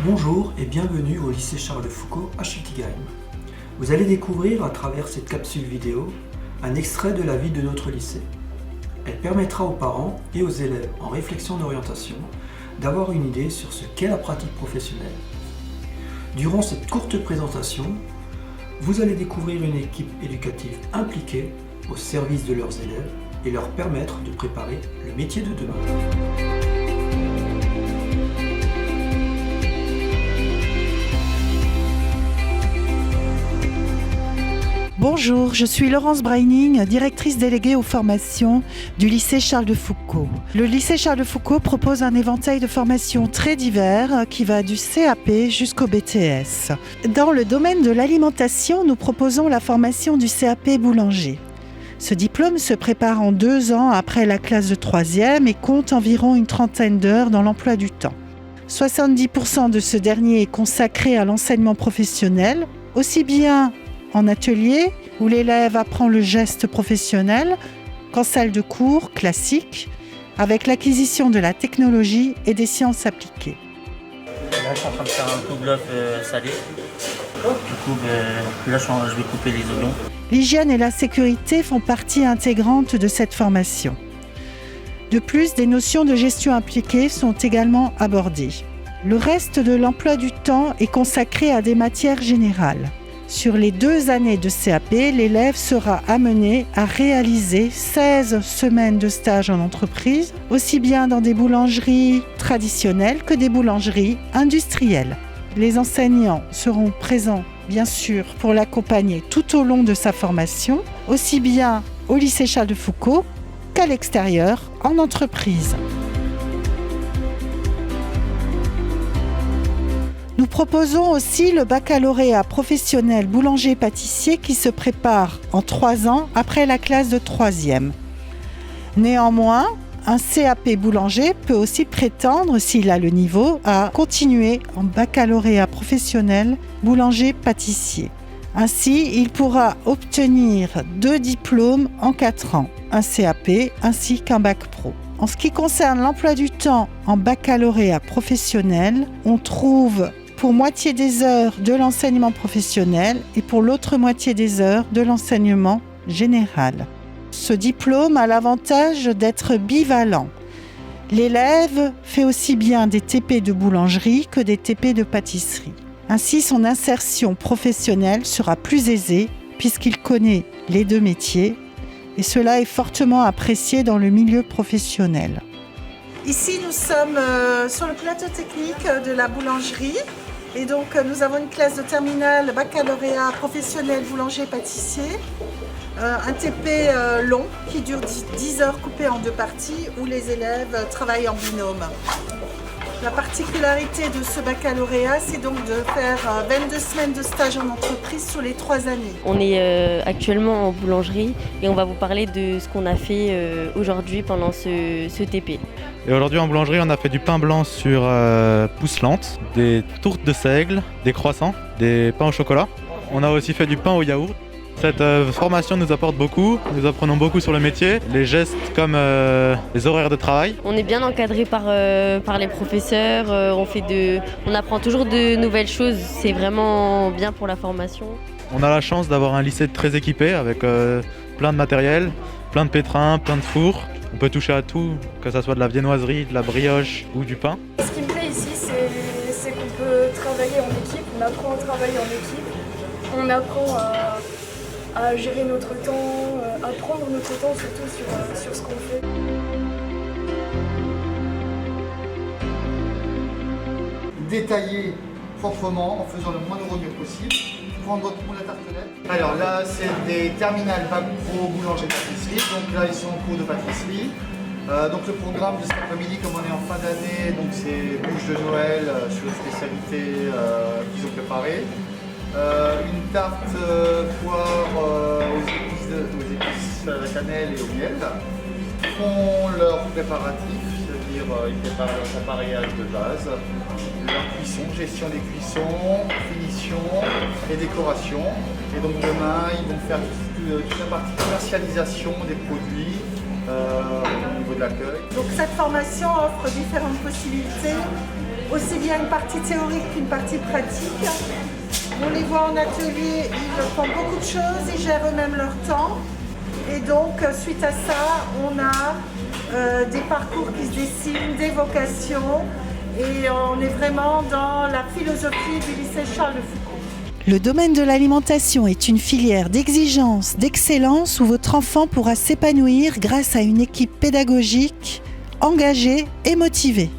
Bonjour et bienvenue au lycée Charles de Foucault à Schiltigheim. Vous allez découvrir à travers cette capsule vidéo un extrait de la vie de notre lycée. Elle permettra aux parents et aux élèves en réflexion d'orientation d'avoir une idée sur ce qu'est la pratique professionnelle. Durant cette courte présentation, vous allez découvrir une équipe éducative impliquée au service de leurs élèves et leur permettre de préparer le métier de demain. Bonjour, je suis Laurence Breining, directrice déléguée aux formations du lycée Charles de Foucault. Le lycée Charles de Foucault propose un éventail de formations très divers qui va du CAP jusqu'au BTS. Dans le domaine de l'alimentation, nous proposons la formation du CAP boulanger. Ce diplôme se prépare en 2 ans après la classe de 3e et compte environ une trentaine d'heures dans l'emploi du temps. 70% de ce dernier est consacré à l'enseignement professionnel, aussi bien en atelier, où l'élève apprend le geste professionnel, qu'en salle de cours classique, avec l'acquisition de la technologie et des sciences appliquées. Là, je suis en train de faire un kouglof salé. Du coup, là, je vais couper les oignons. L'hygiène et la sécurité font partie intégrante de cette formation. De plus, des notions de gestion appliquée sont également abordées. Le reste de l'emploi du temps est consacré à des matières générales. Sur les 2 années de CAP, l'élève sera amené à réaliser 16 semaines de stage en entreprise, aussi bien dans des boulangeries traditionnelles que des boulangeries industrielles. Les enseignants seront présents, bien sûr, pour l'accompagner tout au long de sa formation, aussi bien au lycée Charles de Foucault qu'à l'extérieur, en entreprise. Nous proposons aussi le baccalauréat professionnel boulanger-pâtissier qui se prépare en 3 ans après la classe de 3e. Néanmoins, un CAP boulanger peut aussi prétendre, s'il a le niveau, à continuer en baccalauréat professionnel boulanger-pâtissier. Ainsi, il pourra obtenir 2 diplômes en 4 ans, un CAP ainsi qu'un bac pro. En ce qui concerne l'emploi du temps en baccalauréat professionnel, on trouve pour moitié des heures de l'enseignement professionnel et pour l'autre moitié des heures de l'enseignement général. Ce diplôme a l'avantage d'être bivalent. L'élève fait aussi bien des TP de boulangerie que des TP de pâtisserie. Ainsi, son insertion professionnelle sera plus aisée puisqu'il connaît les 2 métiers et cela est fortement apprécié dans le milieu professionnel. Ici, nous sommes sur le plateau technique de la boulangerie. Et donc, nous avons une classe de terminale baccalauréat professionnel boulanger-pâtissier. Un TP long qui dure 10 heures coupé en 2 parties où les élèves travaillent en binôme. La particularité de ce baccalauréat, c'est donc de faire 22 semaines de stage en entreprise sur les 3 années. On est actuellement en boulangerie et on va vous parler de ce qu'on a fait aujourd'hui pendant ce TP. Et aujourd'hui en boulangerie, on a fait du pain blanc sur pousse lente, des tourtes de seigle, des croissants, des pains au chocolat. On a aussi fait du pain au yaourt. Cette formation nous apporte beaucoup, nous apprenons beaucoup sur le métier, les gestes comme les horaires de travail. On est bien encadré par les professeurs, on apprend toujours de nouvelles choses, c'est vraiment bien pour la formation. On a la chance d'avoir un lycée très équipé avec plein de matériel, plein de pétrins, plein de fours. On peut toucher à tout, que ce soit de la viennoiserie, de la brioche ou du pain. Ce qui me plaît ici, c'est qu'on peut travailler en équipe, on apprend à travailler en équipe, on apprend à gérer notre temps, à prendre notre temps surtout sur ce qu'on fait. Détailler proprement en faisant le moins de reliure possible. Prendre votre moule à tartelette. Alors là, c'est des terminales bac pro boulanger pâtisserie. Donc là, ils sont en cours de pâtisserie. Donc le programme de cet après-midi, comme on est en fin d'année, donc c'est bûche de Noël sur les spécialités qu'ils ont préparées. Une tarte poire aux épices cannelle et au miel. Ils font leur préparatif, c'est-à-dire ils préparent leur appareillage de base, leur cuisson, gestion des cuissons, finition et décoration. Et donc demain, ils vont faire toute la partie commercialisation des produits au niveau de l'accueil. Donc cette formation offre différentes possibilités aussi bien une partie théorique qu'une partie pratique. On les voit en atelier, ils font beaucoup de choses, ils gèrent eux-mêmes leur temps. Et donc, suite à ça, on a des parcours qui se dessinent, des vocations. Et on est vraiment dans la philosophie du lycée Charles de Foucault. Le domaine de l'alimentation est une filière d'exigence, d'excellence où votre enfant pourra s'épanouir grâce à une équipe pédagogique engagée et motivée.